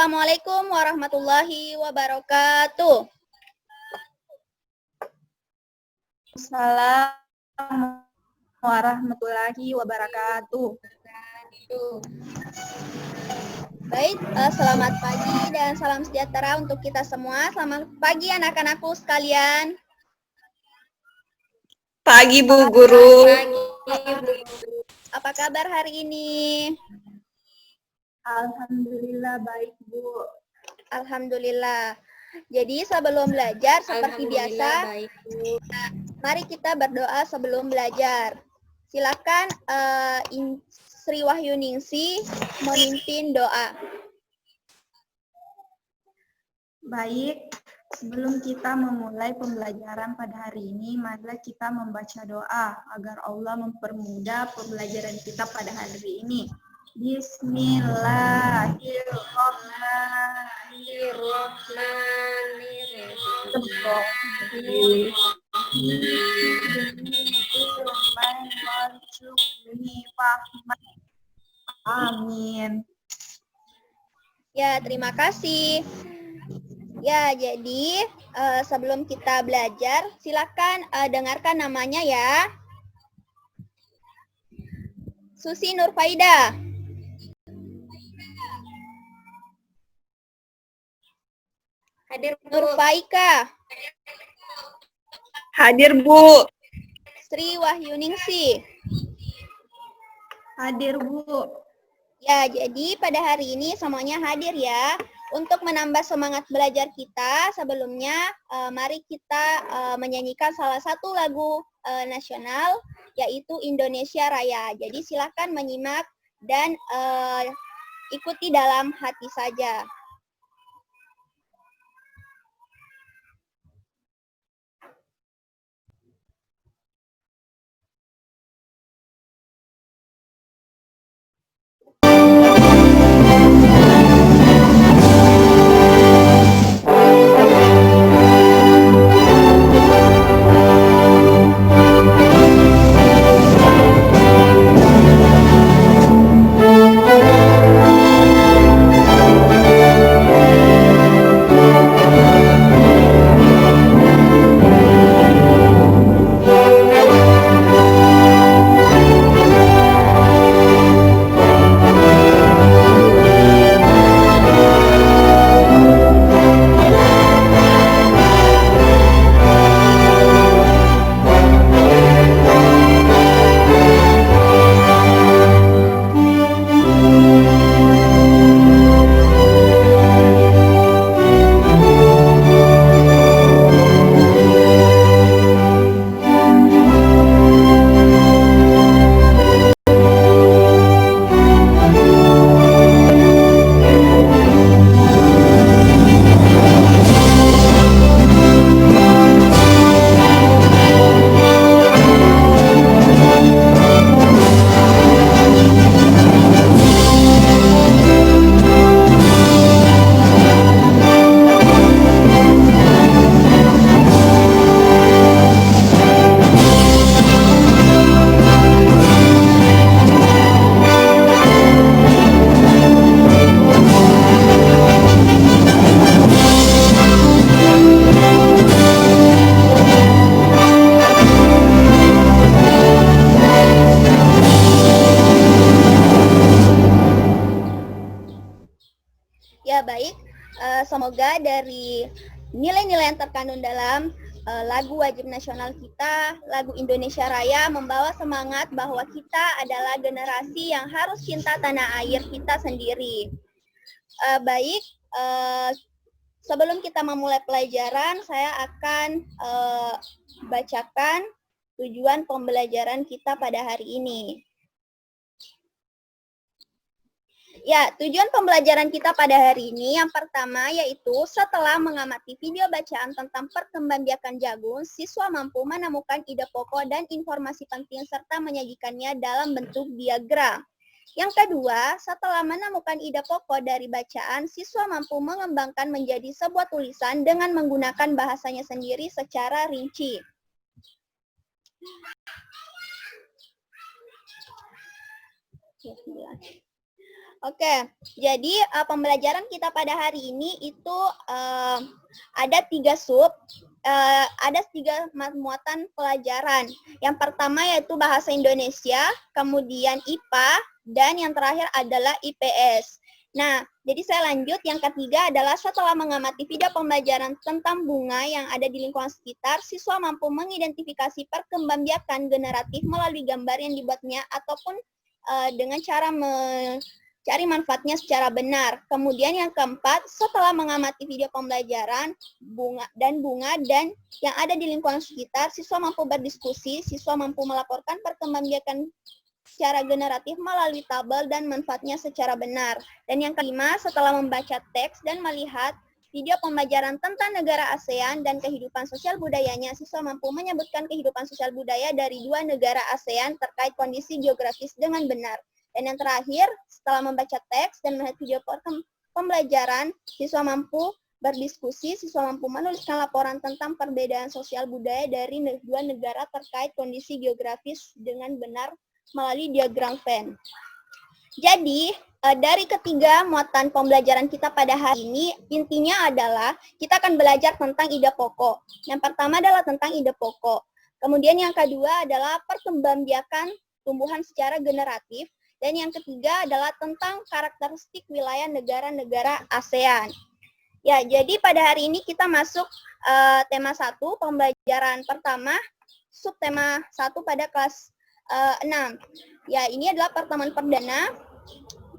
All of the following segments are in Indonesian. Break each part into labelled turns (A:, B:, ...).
A: Assalamualaikum warahmatullahi wabarakatuh.
B: Assalamualaikum warahmatullahi wabarakatuh.
A: Baik, selamat pagi dan salam sejahtera untuk kita semua. Selamat pagi anak-anakku sekalian.
C: Pagi Bu Guru.
A: Apa kabar hari ini?
B: Alhamdulillah baik Bu.
A: Alhamdulillah. Jadi sebelum belajar seperti biasa, mari kita berdoa sebelum belajar. Silakan Sri Wahyuningsi memimpin doa.
B: Baik, sebelum kita memulai pembelajaran pada hari ini, marilah kita membaca doa agar Allah mempermudah pembelajaran kita pada hari ini. Amin.
A: Ya, terima kasih. Ya, jadi sebelum kita belajar, silakan dengarkan namanya ya. Susi Nurfaida.
C: Hadir Bu.
A: Nurfaika.
C: Hadir Bu.
A: Sri Wahyuningsi.
B: Hadir Bu.
A: Ya, jadi pada hari ini semuanya hadir ya. Untuk menambah semangat belajar kita, sebelumnya mari kita menyanyikan salah satu lagu nasional, yaitu Indonesia Raya. Jadi silakan menyimak dan ikuti dalam hati saja. Ya baik, semoga dari nilai-nilai yang terkandung dalam lagu wajib nasional kita, lagu Indonesia Raya, membawa semangat bahwa kita adalah generasi yang harus cinta tanah air kita sendiri. Baik, sebelum kita memulai pelajaran, saya akan bacakan tujuan pembelajaran kita pada hari ini. Ya, tujuan pembelajaran kita pada hari ini yang pertama yaitu setelah mengamati video bacaan tentang perkembangbiakan jagung, siswa mampu menemukan ide pokok dan informasi penting serta menyajikannya dalam bentuk diagram. Yang kedua, setelah menemukan ide pokok dari bacaan, siswa mampu mengembangkan menjadi sebuah tulisan dengan menggunakan bahasanya sendiri secara rinci. Oke, jadi pembelajaran kita pada hari ini itu ada 3 sub, ada 3 muatan pelajaran. Yang pertama yaitu bahasa Indonesia, kemudian IPA, dan yang terakhir adalah IPS. Nah, jadi saya lanjut. Yang ketiga adalah setelah mengamati video pembelajaran tentang bunga yang ada di lingkungan sekitar, siswa mampu mengidentifikasi perkembangbiakan generatif melalui gambar yang dibuatnya ataupun dengan cara cari manfaatnya secara benar. Kemudian yang keempat, setelah mengamati video pembelajaran bunga dan yang ada di lingkungan sekitar, siswa mampu berdiskusi, siswa mampu melaporkan perkembangbiakan secara generatif melalui tabel dan manfaatnya secara benar. Dan yang kelima, setelah membaca teks dan melihat video pembelajaran tentang negara ASEAN dan kehidupan sosial budayanya, siswa mampu menyebutkan kehidupan sosial budaya dari 2 negara ASEAN terkait kondisi geografis dengan benar. Dan yang terakhir, setelah membaca teks dan melihat video pembelajaran, siswa mampu berdiskusi, siswa mampu menuliskan laporan tentang perbedaan sosial budaya dari 2 negara terkait kondisi geografis dengan benar melalui diagram Venn. Jadi, dari ketiga muatan pembelajaran kita pada hari ini, intinya adalah kita akan belajar tentang ide pokok. Yang pertama adalah tentang ide pokok. Kemudian yang kedua adalah perkembangbiakan tumbuhan secara generatif. Dan yang ketiga adalah tentang karakteristik wilayah negara-negara ASEAN. Ya, jadi pada hari ini kita masuk tema 1, pembelajaran pertama, subtema 1 pada kelas 6. Ya, ini adalah pertemuan perdana.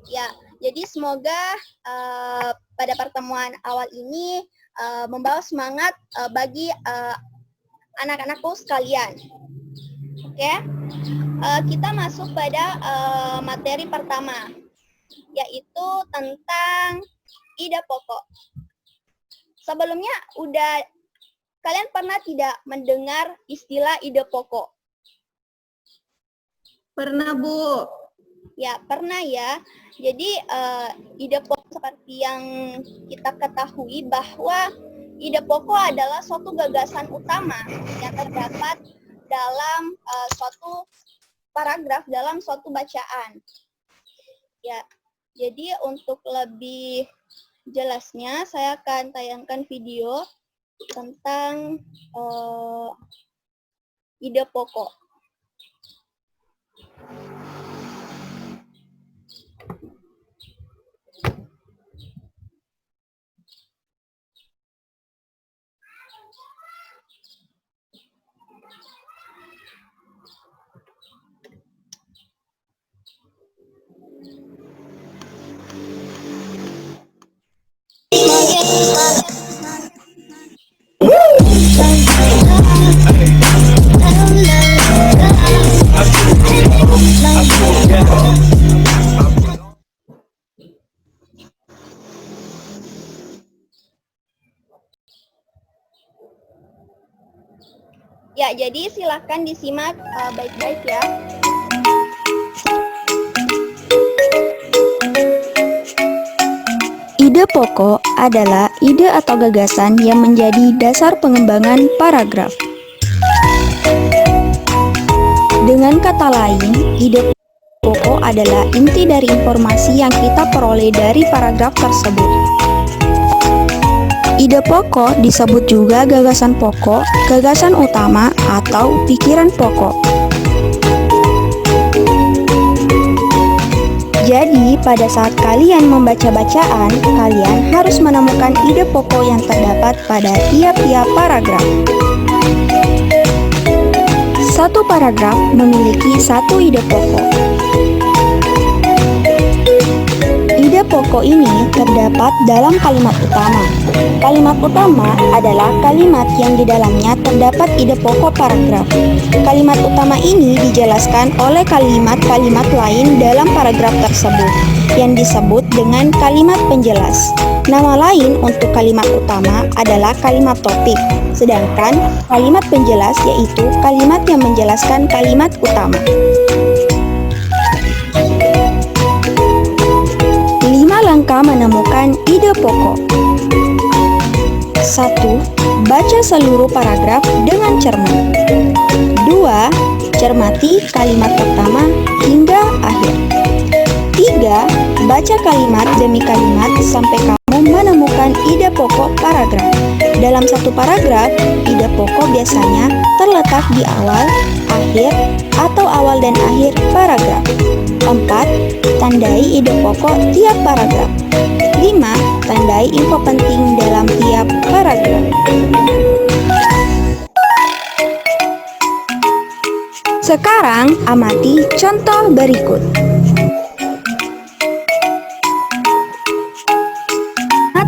A: Ya, jadi semoga pada pertemuan awal ini membawa semangat bagi anak-anakku sekalian. Oke, kita masuk pada materi pertama, yaitu tentang ide pokok. Sebelumnya, kalian pernah tidak mendengar istilah ide pokok?
B: Pernah, Bu.
A: Ya, pernah ya. Jadi, ide pokok seperti yang kita ketahui bahwa ide pokok adalah suatu gagasan utama yang terdapat dalam suatu paragraf dalam suatu bacaan. Ya, jadi untuk lebih jelasnya saya akan tayangkan video tentang ide pokok. Ya, jadi silahkan disimak baik-baik ya.
D: Ide pokok adalah ide atau gagasan yang menjadi dasar pengembangan paragraf. Dengan kata lain, ide pokok adalah inti dari informasi yang kita peroleh dari paragraf tersebut. Ide pokok disebut juga gagasan pokok, gagasan utama, atau pikiran pokok. Jadi, pada saat kalian membaca bacaan, kalian harus menemukan ide pokok yang terdapat pada tiap-tiap paragraf. Satu paragraf memiliki satu ide pokok. Ide pokok ini terdapat dalam kalimat utama. Kalimat utama adalah kalimat yang di dalamnya terdapat ide pokok paragraf. Kalimat utama ini dijelaskan oleh kalimat-kalimat lain dalam paragraf tersebut, yang disebut dengan kalimat penjelas. Nama lain untuk kalimat utama adalah kalimat topik, sedangkan kalimat penjelas yaitu kalimat yang menjelaskan kalimat utama. 5 langkah menemukan ide pokok. 1. Baca seluruh paragraf dengan cermat. 2. Cermati kalimat pertama hingga akhir. Ketiga, baca kalimat demi kalimat sampai kamu menemukan ide pokok paragraf. Dalam satu paragraf, ide pokok biasanya terletak di awal, akhir, atau awal dan akhir paragraf. 4. Tandai ide pokok tiap paragraf. 5. Tandai info penting dalam tiap paragraf. Sekarang, amati contoh berikut.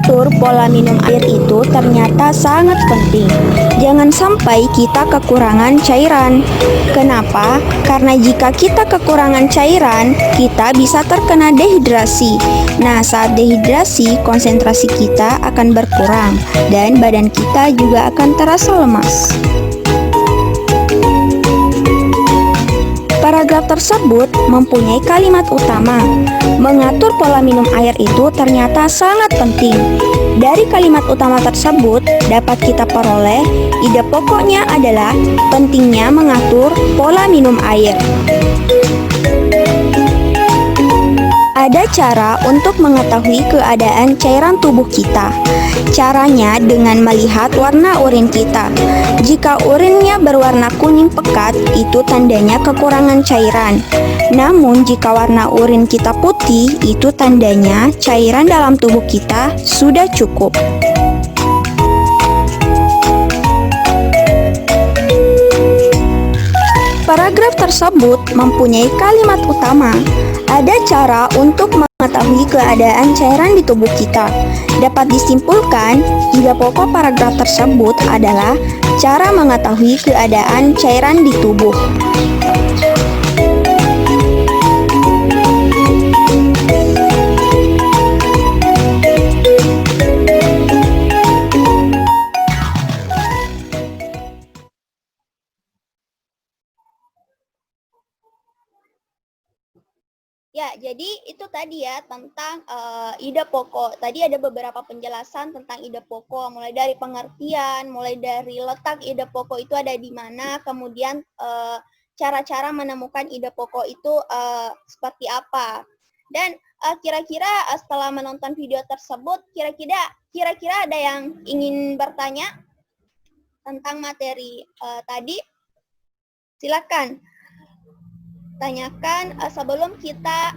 D: Atur pola minum air itu ternyata sangat penting. Jangan sampai kita kekurangan cairan. Kenapa? Karena jika kita kekurangan cairan, kita bisa terkena dehidrasi. Nah, saat dehidrasi, konsentrasi kita akan berkurang dan badan kita juga akan terasa lemas. Paragraf tersebut mempunyai kalimat utama. Mengatur pola minum air itu ternyata sangat penting. Dari kalimat utama tersebut dapat kita peroleh ide pokoknya adalah pentingnya mengatur pola minum air. Ada cara untuk mengetahui keadaan cairan tubuh kita. Caranya dengan melihat warna urin kita. Jika urinnya berwarna kuning pekat, itu tandanya kekurangan cairan. Namun, jika warna urin kita putih, itu tandanya cairan dalam tubuh kita sudah cukup. Paragraf tersebut mempunyai kalimat utama. Ada cara untuk mengetahui keadaan cairan di tubuh kita. Dapat disimpulkan, ide pokok paragraf tersebut adalah cara mengetahui keadaan cairan di tubuh.
A: Ya, jadi itu tadi ya tentang ide pokok. Tadi ada beberapa penjelasan tentang ide pokok, mulai dari pengertian, mulai dari letak ide pokok itu ada di mana, kemudian cara-cara menemukan ide pokok itu seperti apa. Dan kira-kira setelah menonton video tersebut, kira-kira ada yang ingin bertanya tentang materi tadi? Silakan tanyakan sebelum kita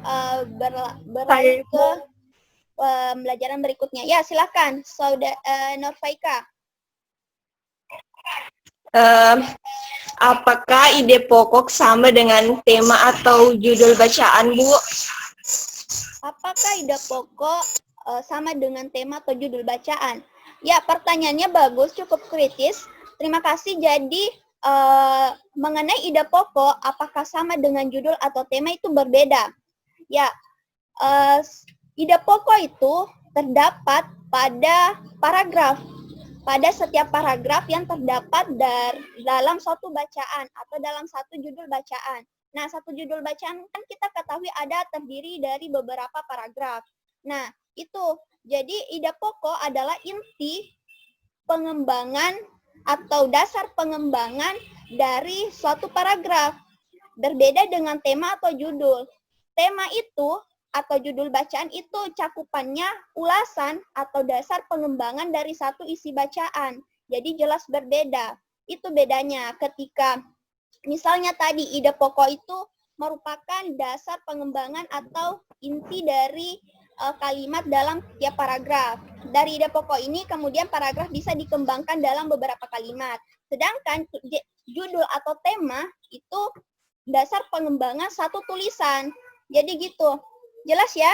A: berlanjut ke pembelajaran berikutnya. Ya, silakan, Nurfaika.
C: Apakah ide pokok sama dengan tema atau judul bacaan, Bu?
A: Apakah ide pokok sama dengan tema atau judul bacaan? Ya, pertanyaannya bagus, cukup kritis. Terima kasih. Jadi, mengenai ide pokok, apakah sama dengan judul atau tema itu berbeda? Ya, ide pokok itu terdapat pada paragraf. Pada setiap paragraf yang terdapat dalam suatu bacaan atau dalam satu judul bacaan. Nah, satu judul bacaan kan kita ketahui terdiri dari beberapa paragraf. Nah, itu. Jadi, ide pokok adalah inti pengembangan atau dasar pengembangan dari suatu paragraf. Berbeda dengan tema atau judul. Tema itu atau judul bacaan itu cakupannya ulasan atau dasar pengembangan dari satu isi bacaan. Jadi jelas berbeda. Itu bedanya ketika misalnya tadi ide pokok itu merupakan dasar pengembangan atau inti dari kalimat dalam tiap paragraf. Dari ide pokok ini kemudian paragraf bisa dikembangkan dalam beberapa kalimat. Sedangkan judul atau tema itu dasar pengembangan satu tulisan. Jadi gitu. Jelas ya?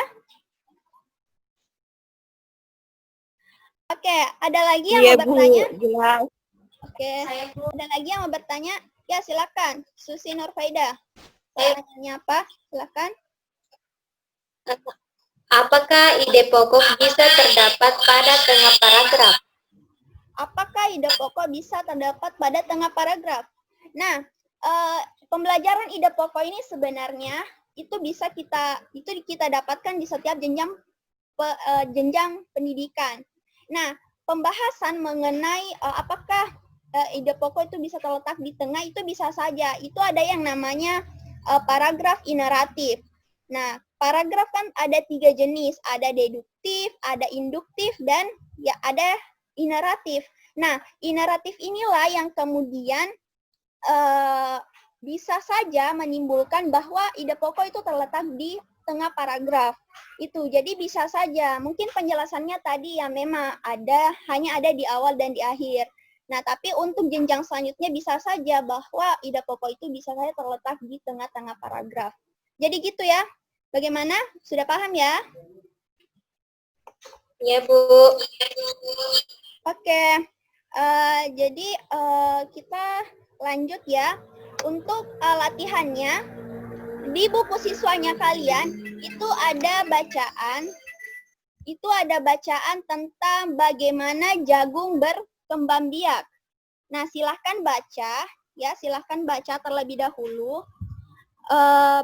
A: Oke, ada lagi yang mau bertanya?
C: Jelas.
A: Oke, ada lagi yang mau bertanya? Ya, silakan. Susi Nurfaida. Pertanyaannya apa? Silakan.
E: Apakah ide pokok bisa terdapat pada tengah paragraf?
A: Apakah ide pokok bisa terdapat pada tengah paragraf? Nah, pembelajaran ide pokok ini sebenarnya itu bisa kita dapatkan di setiap jenjang pendidikan. Nah, pembahasan mengenai apakah ide pokok itu bisa terletak di tengah itu bisa saja. Itu ada yang namanya paragraf ineratif. Nah, paragraf kan ada 3 jenis, ada deduktif, ada induktif, dan ya ada ineratif. Nah, ineratif inilah yang kemudian bisa saja menimbulkan bahwa ide pokok itu terletak di tengah paragraf. Itu, jadi bisa saja. Mungkin penjelasannya tadi ya memang hanya ada di awal dan di akhir. Nah, tapi untuk jenjang selanjutnya bisa saja bahwa ide pokok itu bisa saja terletak di tengah-tengah paragraf. Jadi gitu ya. Bagaimana? Sudah paham ya?
E: Ya, Bu.
A: Oke. Jadi kita lanjut ya. Untuk latihannya, di buku siswanya kalian itu ada bacaan tentang bagaimana jagung berkembang biak. Nah, silahkan baca terlebih dahulu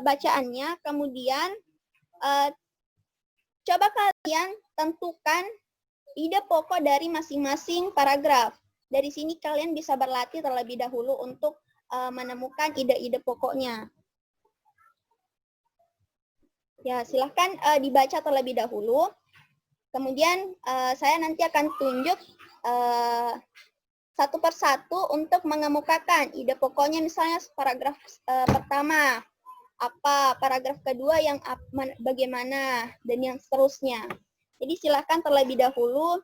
A: bacaannya, kemudian coba kalian tentukan ide pokok dari masing-masing paragraf. Dari sini kalian bisa berlatih terlebih dahulu untuk menemukan ide-ide pokoknya. Ya, silahkan dibaca terlebih dahulu. Kemudian saya nanti akan tunjuk satu persatu untuk mengemukakan ide pokoknya, misalnya paragraf pertama apa, paragraf kedua yang bagaimana, dan yang seterusnya. Jadi silahkan terlebih dahulu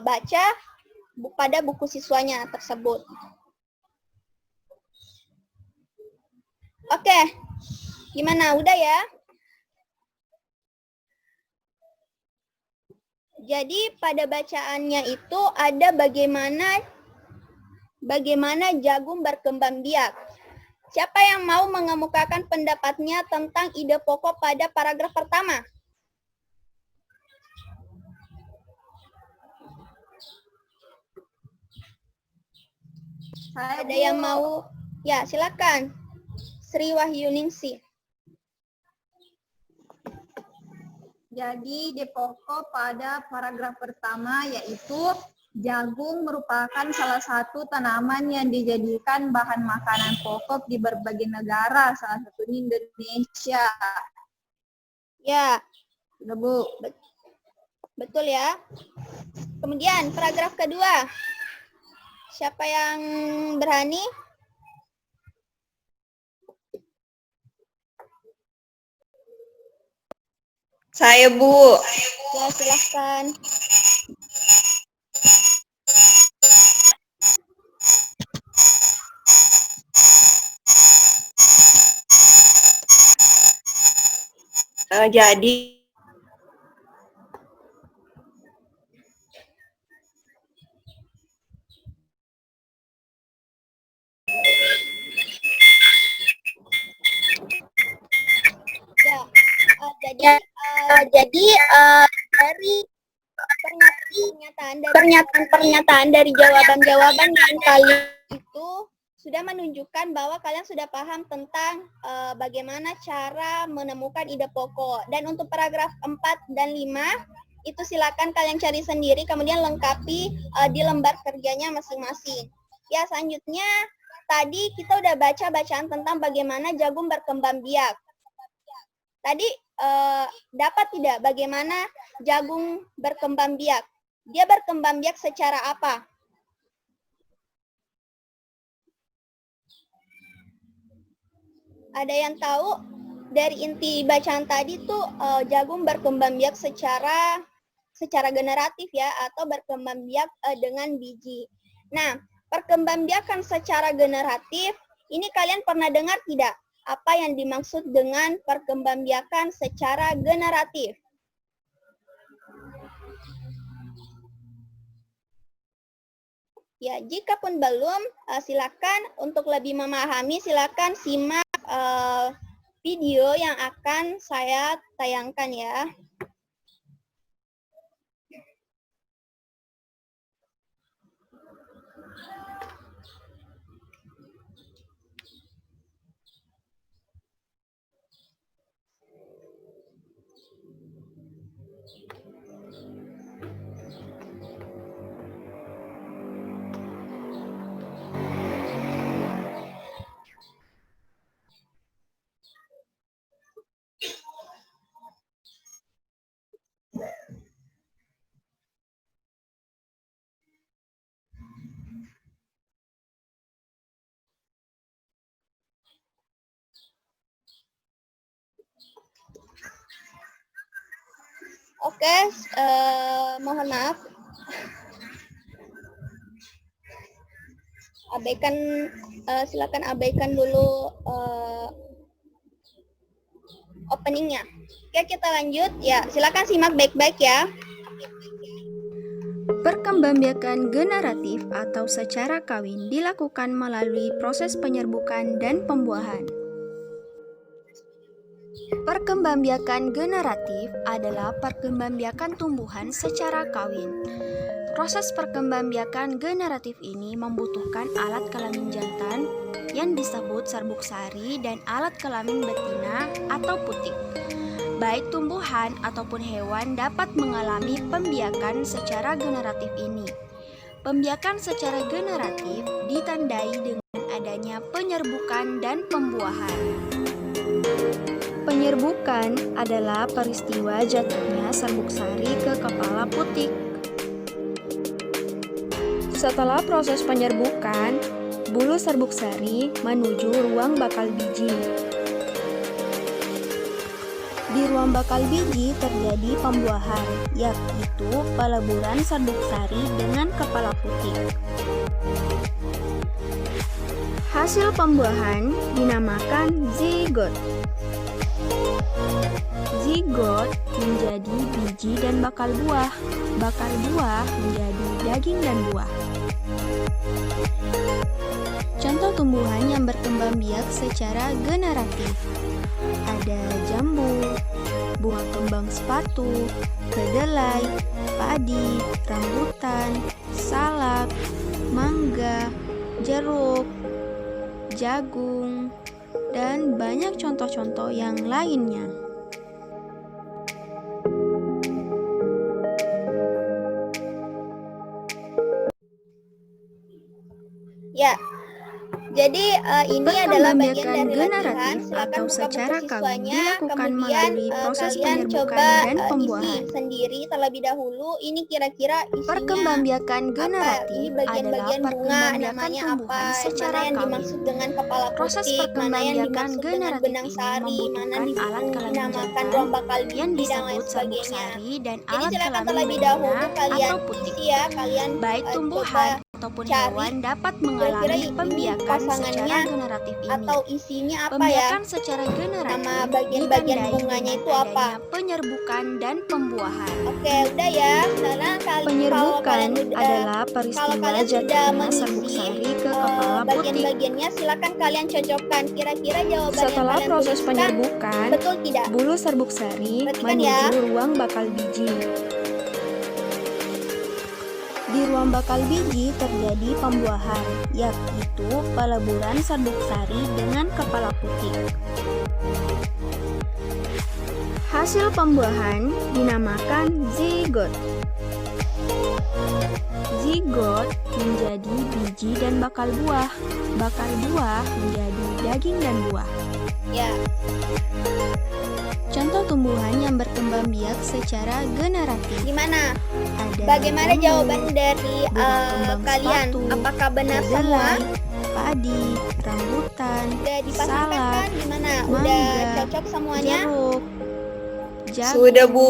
A: baca pada buku siswanya tersebut. Oke, gimana? Udah ya? Jadi pada bacaannya itu ada bagaimana jagung berkembang biak. Siapa yang mau mengemukakan pendapatnya tentang ide pokok pada paragraf pertama? Ada yang mau? Ya, silakan. Sri Wahyuningsih.
B: Jadi ide pokok pada paragraf pertama yaitu jagung merupakan salah satu tanaman yang dijadikan bahan makanan pokok di berbagai negara, salah satunya Indonesia.
A: Ya,
B: Sudah, Bu.
A: betul ya. Kemudian paragraf kedua. Siapa yang berani?
C: Saya, Bu.
A: Ya, silahkan.
C: Jadi
A: Ya, jadi dari pernyataan dari jawaban-jawaban yang kalian itu sudah menunjukkan bahwa kalian sudah paham tentang bagaimana cara menemukan ide pokok. Dan untuk paragraf 4 dan 5 itu silakan kalian cari sendiri, kemudian lengkapi di lembar kerjanya masing-masing. Ya, selanjutnya tadi kita udah baca bacaan tentang bagaimana jagung berkembang biak. Tadi dapat tidak bagaimana jagung berkembang biak? Dia berkembang biak secara apa? Ada yang tahu? Dari inti bacaan tadi tuh jagung berkembang biak secara generatif ya, atau berkembang biak dengan biji. Nah, perkembangbiakan secara generatif ini kalian pernah dengar tidak? Apa yang dimaksud dengan perkembangbiakan secara generatif? Ya, jika pun belum, silakan untuk lebih memahami, silakan simak video yang akan saya tayangkan ya. Oke, mohon maaf. Silakan abaikan dulu openingnya. Oke, kita lanjut. Ya, silakan simak baik-baik ya.
D: Perkembangbiakan generatif atau secara kawin dilakukan melalui proses penyerbukan dan pembuahan. Perkembangbiakan generatif adalah perkembangbiakan tumbuhan secara kawin. Proses perkembangbiakan generatif ini membutuhkan alat kelamin jantan yang disebut serbuk sari dan alat kelamin betina atau putik. Baik tumbuhan ataupun hewan dapat mengalami pembiakan secara generatif ini. Pembiakan secara generatif ditandai dengan adanya penyerbukan dan pembuahan. Penyerbukan adalah peristiwa jatuhnya serbuk sari ke kepala putik. Setelah proses penyerbukan, bulu serbuk sari menuju ruang bakal biji. Di ruang bakal biji terjadi pembuahan, yaitu peleburan serbuk sari dengan kepala putik. Hasil pembuahan dinamakan zigot. Zigot menjadi biji dan bakal buah menjadi daging dan buah. Contoh tumbuhan yang berkembang biak secara generatif ada jambu, bunga kembang sepatu, kedelai, padi, rambutan, salak, mangga, jeruk, jagung, dan banyak contoh-contoh yang lainnya.
A: Ya, jadi ini adalah bagian
D: Perkembangbiakan
A: dari
D: generatif
A: latihan. Silakan
D: atau
A: buka
D: secara
A: buku
D: kawin
A: siswanya,
D: dilakukan
A: kemudian
D: melalui proses
A: kalian
D: penyerbukan
A: coba
D: dan pembuahan.
A: isi sendiri terlebih dahulu. Ini kira-kira isinya
D: Perkembangbiakan
A: apa? Ini
D: generatif adalah
A: bagian-bagian bunga,
D: perkembangbiakan
A: namanya
D: tumbuhan
A: apa?
D: secara
A: Mana yang
D: kawin.
A: dimaksud dengan kepala
D: Proses
A: putik, mana yang
D: perkembangbiakan
A: dimaksud dengan
D: generatif
A: benang
D: ini
A: sari, mana
D: membutuhkan alat kelamin
A: dinamakan
D: jantan
A: ruang bakal
D: yang
A: biji dan lain
D: disebut serbuk
A: sebagainya.
D: sari dan
A: Jadi
D: alat
A: silakan
D: kelamin
A: terlebih
D: betina
A: dahulu kalian
D: atau putik.
A: isi ya, kalian
D: Baik
A: coba
D: tumbuhan ataupun
A: cari
D: hewan dapat
A: kira-kira
D: mengalami
A: ini
D: pembiakan
A: pasangannya
D: secara generatif ini.
A: atau isinya apa ya?
D: Pembiakan secara generatif
A: Nama bagian-bagian
D: ditandai
A: bunganya
D: dengan
A: itu apa?
D: adanya penyerbukan dan pembuahan.
A: Oke, udah ya. Sekarang kalau
D: Penyerbukan
A: kalian udah
D: adalah
A: kalau
D: peristiwa
A: kalian sudah
D: jatuhnya serbuk
A: mengisi
D: sari ke kepala putik.
A: bagian-bagiannya, silakan kalian cocokkan. Kira-kira jawaban yang
D: Setelah
A: kalian
D: proses
A: tuliskan
D: penyerbukan,
A: betul tidak?
D: bulu serbuk sari
A: Perhatikan
D: menuju
A: ya.
D: ruang bakal biji. Di ruang bakal biji terjadi pembuahan, yaitu peleburan serbuk sari dengan kepala putik. Hasil pembuahan dinamakan zigot. Zigot menjadi biji dan bakal buah menjadi daging dan buah.
A: Ya.
D: Contoh tumbuhan yang berkembang biak secara generatif
A: Gimana?
D: ada
A: Bagaimana
D: jambu,
A: jawaban dari
D: bunga kembang
A: kalian?
D: sepatu,
A: Apakah benar semua?
D: kedelai, padi, rambutan,
A: Udah dipasangkan
D: salak,
A: kan? Gimana? Udah
D: mangga,
A: cocok semuanya?
D: jeruk, jagung,
C: Sudah, Bu.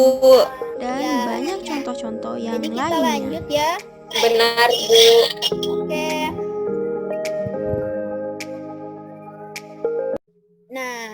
D: dan
A: Ya,
D: banyak
A: ya.
D: contoh-contoh yang
A: Jadi kita
D: lainnya.
A: lanjut ya.
E: Benar, Bu.
A: Oke. Nah,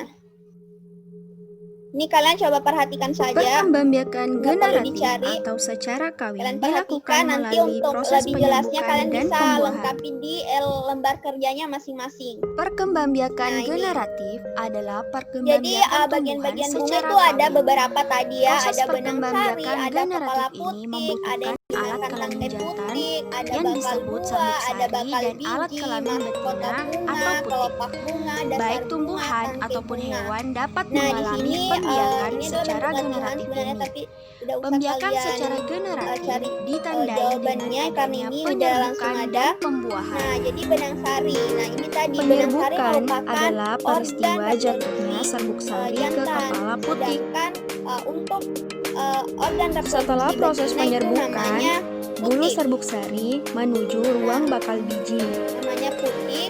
A: ini kalian coba perhatikan saja.
D: Perkembangbiakan
A: Nggak perlu
D: generatif
A: dicari.
D: atau secara kawin
A: Kalian
D: dilakukan
A: perhatikan nanti
D: melalui
A: untuk
D: proses
A: lebih jelasnya
D: penyerbukan
A: kalian
D: dan
A: bisa
D: pembuahan.
A: lengkapi di lembar kerjanya masing-masing.
D: Perkembangbiakan
A: Nah, ini.
D: generatif adalah
A: Jadi
D: perkembangbiakan tumbuhan
A: bagian-bagian bunga
D: secara
A: itu ada
D: kawin.
A: beberapa tadi ya,
D: Proses
A: ada benang sari,
D: perkembangbiakan
A: ada kepala
D: generatif ini
A: putik, ada
D: membutuhkan
A: yang
D: alat
A: digunakan
D: kelamin
A: rantai
D: jantan
A: putik, ada
D: yang
A: bakal
D: disebut
A: buah,
D: serbuk
A: ada
D: sari
A: bakal
D: dan alat
A: biji,
D: kelamin
A: mahkota
D: betina
A: bunga,
D: atau putik.
A: kelopak bunga, dasar
D: Baik
A: bunga,
D: tumbuhan
A: tangkai
D: ataupun
A: bunga.
D: hewan dapat
A: Nah, di
D: mengalami
A: sini
D: pembiakan
A: ini adalah
D: secara
A: bentuk latihan
D: generatif
A: sebenarnya,
D: ini.
A: tapi tidak usah
D: Pembiakan
A: kalian
D: secara generatif
A: cari
D: ditandai
A: jawabannya
D: dengan
A: karena
D: adanya
A: ini udah langsung
D: penyerbukan
A: ada.
D: dan pembuahan.
A: Nah, jadi benang sari. Nah, ini tadi benang sari
D: Penyerbukan
A: merupakan
D: adalah peristiwa
A: organ
D: jatuhnya
A: reproduksi
D: serbuk sari ke
A: jantan.
D: kepala putik.
A: Sedangkan untuk organ reproduksi
D: Setelah proses
A: betina itu
D: penyerbukan,
A: namanya
D: bulu
A: putik.
D: serbuk sari menuju ruang bakal biji.
A: Namanya putik.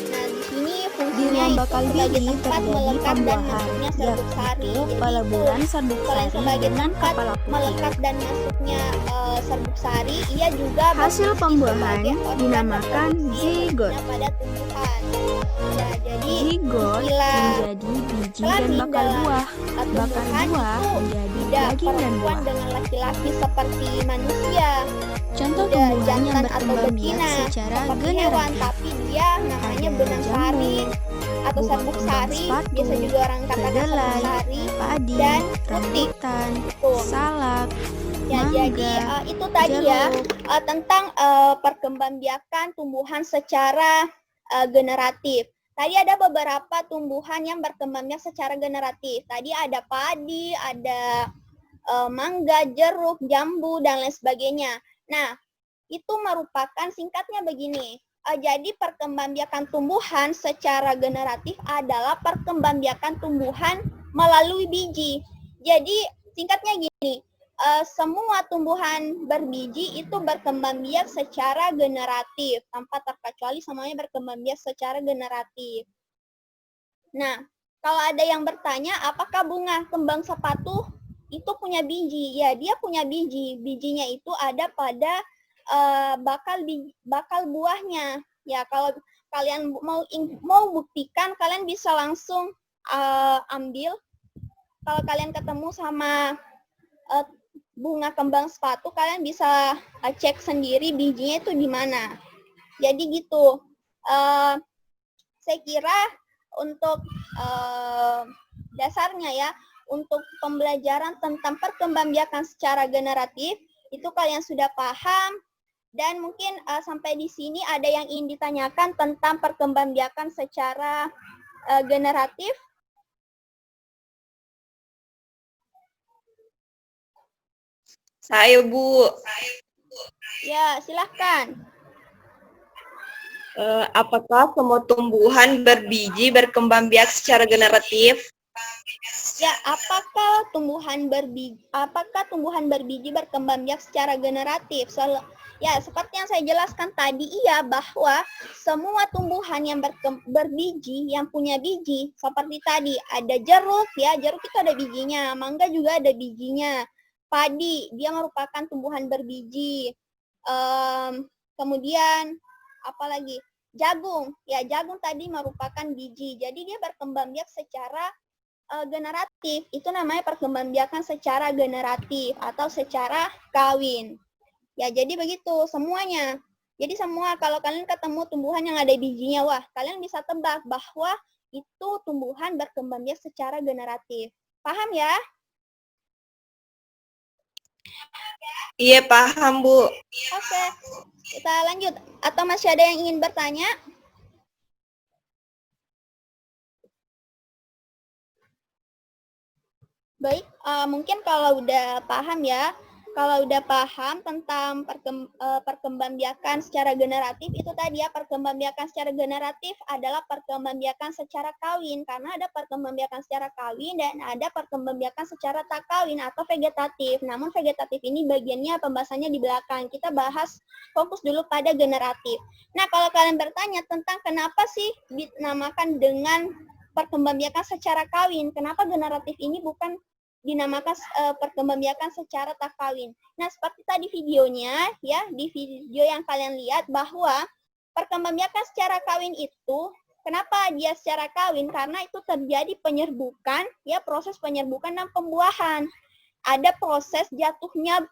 A: Nah, di sini
D: Di
A: fungsinya Misalnya
D: Ruang
A: itu
D: bakal
A: sebagai
D: biji
A: tempat
D: terjadi
A: melekat dan
D: pembuahan,
A: masuknya serbuk sari.
D: yaitu
A: Jadi
D: peleburan
A: itu
D: serbuk
A: selain
D: sari
A: sebagai
D: dengan
A: tempat
D: kepala putih.
A: melekat dan masuknya serbuk sari, ia juga
D: Hasil
A: berfungsi
D: pembuahan
A: sebagai organ
D: dinamakan
A: reproduksi
D: zigot.
A: khususnya pada tumbuhan. Ya, jadi
D: Zigot
A: istilah
D: menjadi biji dan
A: kelamin
D: bakal
A: dalam
D: buah. Bakal
A: tumbuhan
D: buah
A: itu
D: menjadi
A: tidak
D: daging dan
A: perempuan
D: buah.
A: dengan laki-laki seperti manusia,
D: Contoh
A: tidak
D: tumbuhan yang
A: jantan atau
D: berkembang biak
A: betina
D: secara
A: seperti hewan,
D: generatif.
A: tapi dia namanya
D: Ada
A: benang sari
D: jamur,
A: atau
D: bunga
A: serbuk
D: kembang
A: sari,
D: sepatu,
A: biasa juga orang katakan serbuk
D: kedelai,
A: sari,
D: padi,
A: dan putih.
D: rambutan,
A: Tuh.
D: salak,
A: Ya, jadi
D: mangga,
A: itu tadi ya
D: jeruk.
A: tentang perkembangbiakan tumbuhan secara generatif. Tadi ada beberapa tumbuhan yang berkembang biak secara generatif. Tadi ada padi, ada mangga, jeruk, jambu, dan lain sebagainya. Nah, itu merupakan singkatnya begini. Jadi perkembangbiakan tumbuhan secara generatif adalah perkembangbiakan tumbuhan melalui biji. Jadi singkatnya gini, semua tumbuhan berbiji itu berkembang biak secara generatif, tanpa terkecuali semuanya berkembang biak secara generatif. Nah, kalau ada yang bertanya, apakah bunga kembang sepatu itu punya biji? Ya, dia punya biji. Bijinya itu ada pada bakal buahnya. Ya, kalau kalian mau buktikan, kalian bisa langsung ambil. Kalau kalian ketemu sama bunga kembang sepatu, kalian bisa cek sendiri bijinya itu di mana. Jadi gitu. Saya kira untuk dasarnya ya, untuk pembelajaran tentang perkembangbiakan secara generatif, itu kalian sudah paham. Dan mungkin sampai di sini ada yang ingin ditanyakan tentang perkembangbiakan secara generatif.
C: Saya, Bu.
A: Ya, silahkan.
C: Apakah semua tumbuhan berbiji berkembang biak secara generatif?
A: Ya, apakah tumbuhan berbiji berkembang biak secara generatif? Ya, seperti yang saya jelaskan tadi, iya, bahwa semua tumbuhan yang berbiji, yang punya biji, seperti tadi, ada jeruk, ya, jeruk itu ada bijinya, mangga juga ada bijinya, padi, dia merupakan tumbuhan berbiji, kemudian, apalagi, jagung, ya, jagung tadi merupakan biji, jadi dia berkembang biak secara generatif, itu namanya perkembangbiakan secara generatif atau secara kawin. Ya, jadi begitu semuanya. Jadi semua kalau kalian ketemu tumbuhan yang ada bijinya, wah, kalian bisa tebak bahwa itu tumbuhan berkembang biak secara generatif. Paham ya?
C: Iya, paham, Bu.
A: Oke, kita lanjut. Atau masih ada yang ingin bertanya? Baik, mungkin kalau udah paham ya, kalau udah paham tentang perkembangbiakan secara generatif, itu tadi ya, perkembangbiakan secara generatif adalah perkembangbiakan secara kawin, karena ada perkembangbiakan secara kawin dan ada perkembangbiakan secara tak kawin atau vegetatif. Namun vegetatif ini bagiannya pembahasannya di belakang, kita bahas fokus dulu pada generatif. Nah, kalau kalian bertanya tentang kenapa sih dinamakan dengan perkembangbiakan secara kawin, kenapa generatif ini bukan dinamakan perkembangbiakan secara tak kawin. Nah, seperti tadi videonya, ya, di video yang kalian lihat bahwa perkembangbiakan secara kawin itu, kenapa dia secara kawin? Karena itu terjadi penyerbukan, ya, proses penyerbukan dan pembuahan. Ada proses jatuhnya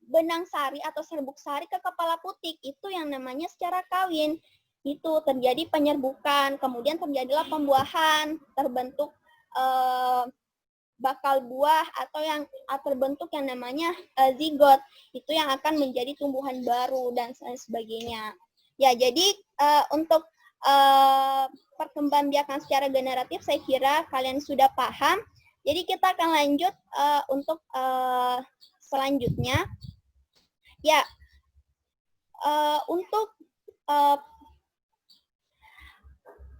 A: benang sari atau serbuk sari ke kepala putik, itu yang namanya secara kawin. Itu terjadi penyerbukan, kemudian terjadilah pembuahan, terbentuk bakal buah atau yang terbentuk yang namanya zigot, itu yang akan menjadi tumbuhan baru dan sebagainya. Ya, jadi untuk perkembangbiakan secara generatif saya kira kalian sudah paham. Jadi kita akan lanjut untuk selanjutnya. Ya, untuk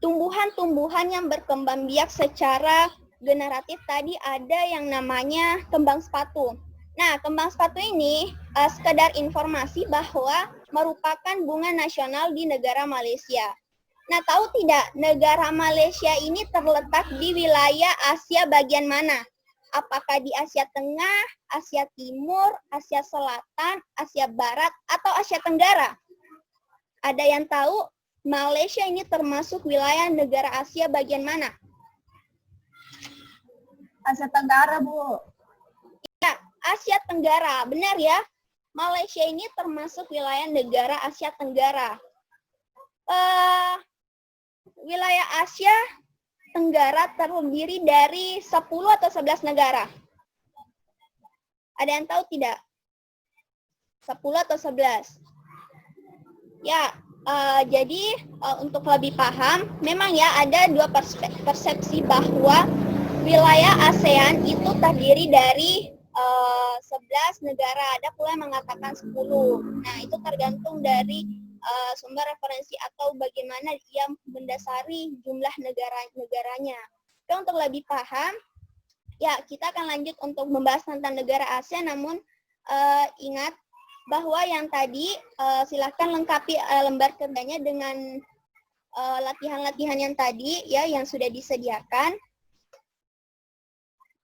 A: tumbuhan-tumbuhan yang berkembang biak secara generatif tadi ada yang namanya kembang sepatu. Nah, kembang sepatu ini sekedar informasi bahwa merupakan bunga nasional di negara Malaysia. Nah, tahu tidak negara Malaysia ini terletak di wilayah Asia bagian mana? Apakah di Asia Tengah, Asia Timur, Asia Selatan, Asia Barat, atau Asia Tenggara? Ada yang tahu Malaysia ini termasuk wilayah negara Asia bagian mana?
B: Asia Tenggara, Bu.
A: Ya, Asia Tenggara. Benar ya? Malaysia ini termasuk wilayah negara Asia Tenggara. Wilayah Asia Tenggara terdiri dari 10 atau 11 negara. Ada yang tahu tidak? 10 atau 11? Ya, jadi untuk lebih paham, memang ya ada dua persepsi bahwa wilayah ASEAN itu terdiri dari 11 negara, ada pula yang mengatakan 10. Nah, itu tergantung dari sumber referensi atau bagaimana ia mendasari jumlah negaranya. Oke, untuk lebih paham, ya kita akan lanjut untuk membahas tentang negara ASEAN, namun ingat bahwa yang tadi silahkan lengkapi lembar kerjanya dengan latihan-latihan yang tadi ya yang sudah disediakan.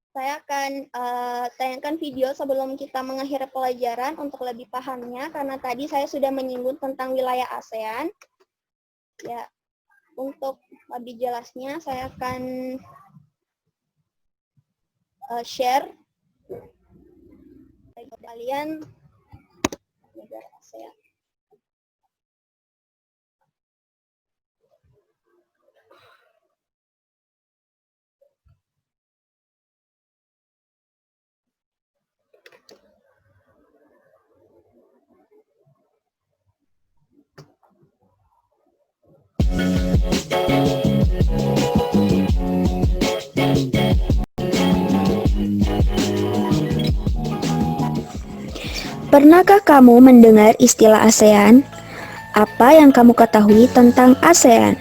A: Saya akan tayangkan video sebelum kita mengakhiri pelajaran untuk lebih pahamnya, karena tadi saya sudah menyinggung tentang wilayah ASEAN. Ya, untuk lebih jelasnya saya akan share bagi kalian negara ASEAN.
D: Pernahkah kamu mendengar istilah ASEAN? Apa yang kamu ketahui tentang ASEAN?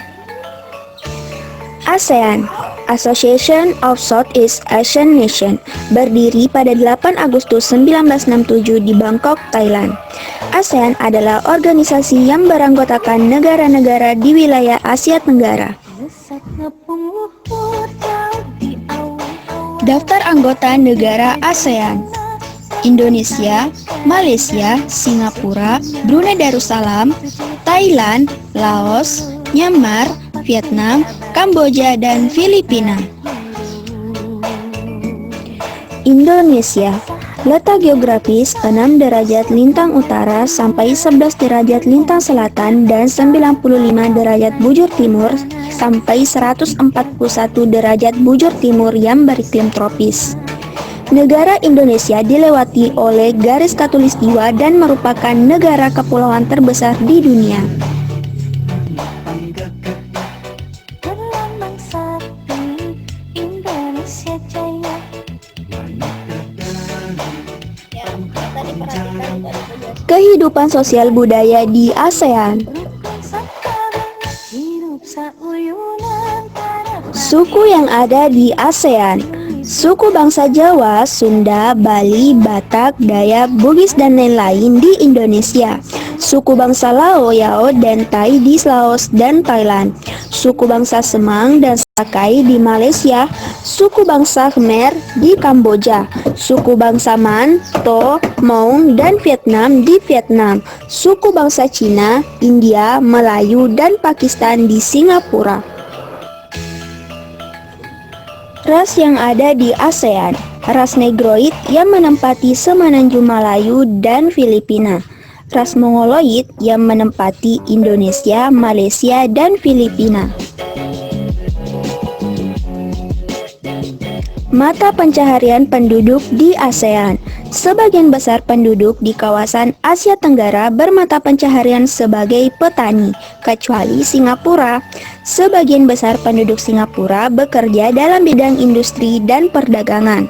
D: ASEAN, Association of Southeast Asian Nations, berdiri pada 8 Agustus 1967 di Bangkok, Thailand. ASEAN adalah organisasi yang beranggotakan negara-negara di wilayah Asia Tenggara. Daftar anggota negara ASEAN: Indonesia, Malaysia, Singapura, Brunei Darussalam, Thailand, Laos, Myanmar, Vietnam, Kamboja, dan Filipina. Indonesia, letak geografis 6 derajat lintang utara sampai 11 derajat lintang selatan dan 95 derajat bujur timur sampai 141 derajat bujur timur yang beriklim tropis. Negara Indonesia dilewati oleh garis khatulistiwa dan merupakan negara kepulauan terbesar di dunia. Kehidupan sosial budaya di ASEAN. Suku yang ada di ASEAN: suku bangsa Jawa, Sunda, Bali, Batak, Dayak, Bugis, dan lain-lain di Indonesia. Suku bangsa Lao, Yao, dan Tai di Laos dan Thailand. Suku bangsa Semang dan Sakai di Malaysia. Suku bangsa Khmer di Kamboja. Suku bangsa Man, To, Hmong, dan Vietnam di Vietnam. Suku bangsa Cina, India, Melayu, dan Pakistan di Singapura. Ras yang ada di ASEAN: ras Negroid yang menempati Semenanjung Melayu dan Filipina, ras Mongoloid yang menempati Indonesia, Malaysia, dan Filipina. Mata pencaharian penduduk di ASEAN: sebagian besar penduduk di kawasan Asia Tenggara bermata pencaharian sebagai petani, kecuali Singapura. Sebagian besar penduduk Singapura bekerja dalam bidang industri dan perdagangan.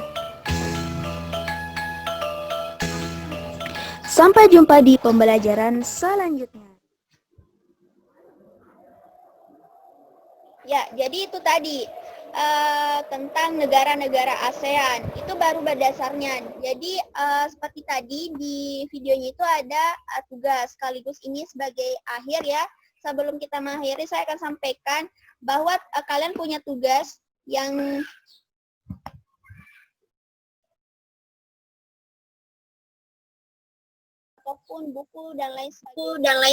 D: Sampai jumpa di pembelajaran selanjutnya.
A: Ya, jadi itu tadi tentang negara-negara ASEAN. Itu baru berdasarnya. Jadi seperti tadi di videonya itu ada tugas, sekaligus ini sebagai akhir ya. sebelum kita mengakhiri, saya akan sampaikan bahwa kalian punya tugas yang ataupun buku dan lain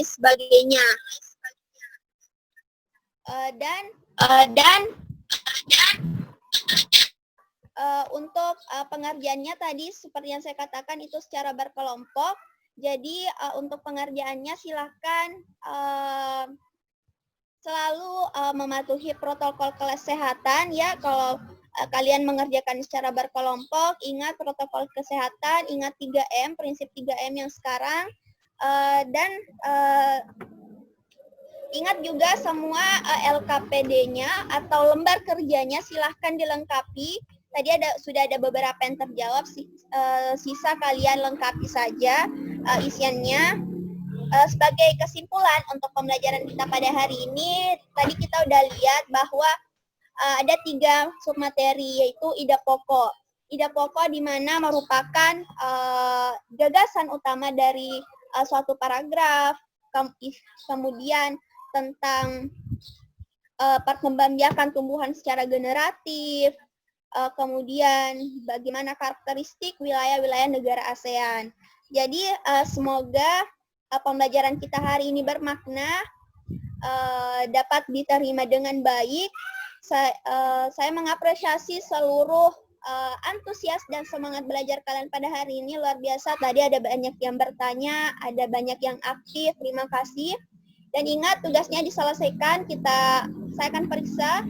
A: sebagainya. Untuk pengerjaannya tadi seperti yang saya katakan itu secara berkelompok. Jadi untuk pengerjaannya silahkan selalu mematuhi protokol kesehatan ya. Kalau kalian mengerjakan secara berkelompok, ingat protokol kesehatan, ingat 3M, prinsip 3M yang sekarang, dan ingat juga semua LKPD-nya atau lembar kerjanya silahkan dilengkapi. Tadi sudah ada beberapa yang terjawab, sisa kalian lengkapi saja isiannya. Sebagai kesimpulan untuk pembelajaran kita pada hari ini, tadi kita udah lihat bahwa ada 3 submateri, yaitu ida pokok. Ida pokok di mana merupakan gagasan utama dari suatu paragraf, kemudian tentang perkembangbiakan tumbuhan secara generatif, kemudian bagaimana karakteristik wilayah-wilayah negara ASEAN. Jadi semoga pembelajaran kita hari ini bermakna, dapat diterima dengan baik. Saya mengapresiasi seluruh antusias dan semangat belajar kalian pada hari ini, luar biasa. Tadi ada banyak yang bertanya, ada banyak yang aktif, terima kasih. Dan ingat tugasnya diselesaikan, saya akan periksa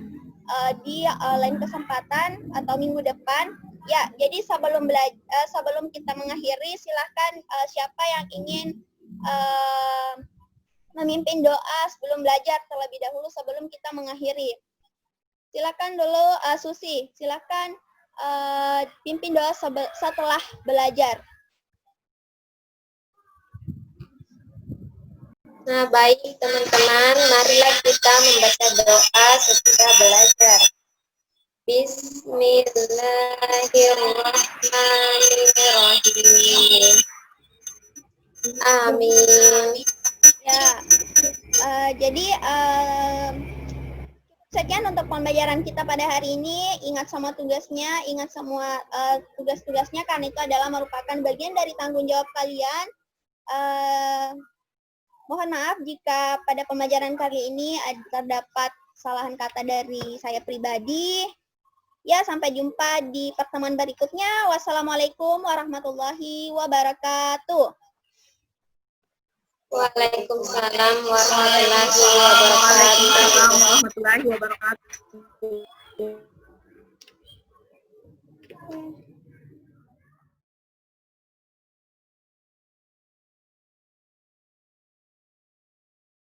A: di lain kesempatan atau minggu depan. Ya, jadi sebelum kita mengakhiri, silahkan siapa yang ingin memimpin doa sebelum belajar terlebih dahulu sebelum kita mengakhiri. Silakan dulu Susi, silakan pimpin doa setelah belajar.
E: Nah, baik teman-teman, marilah kita membaca doa sesudah belajar. Bismillahirrahmanirrahim. Amin.
A: Ya, jadi sekian untuk pembelajaran kita pada hari ini. Ingat semua tugasnya, ingat semua tugas-tugasnya, karena itu adalah merupakan bagian dari tanggung jawab kalian. Mohon maaf jika pada pembelajaran kali ini terdapat kesalahan kata dari saya pribadi. Ya, sampai jumpa di pertemuan berikutnya. Wassalamualaikum warahmatullahi wabarakatuh.
E: Waalaikumsalam warahmatullahi wabarakatuh.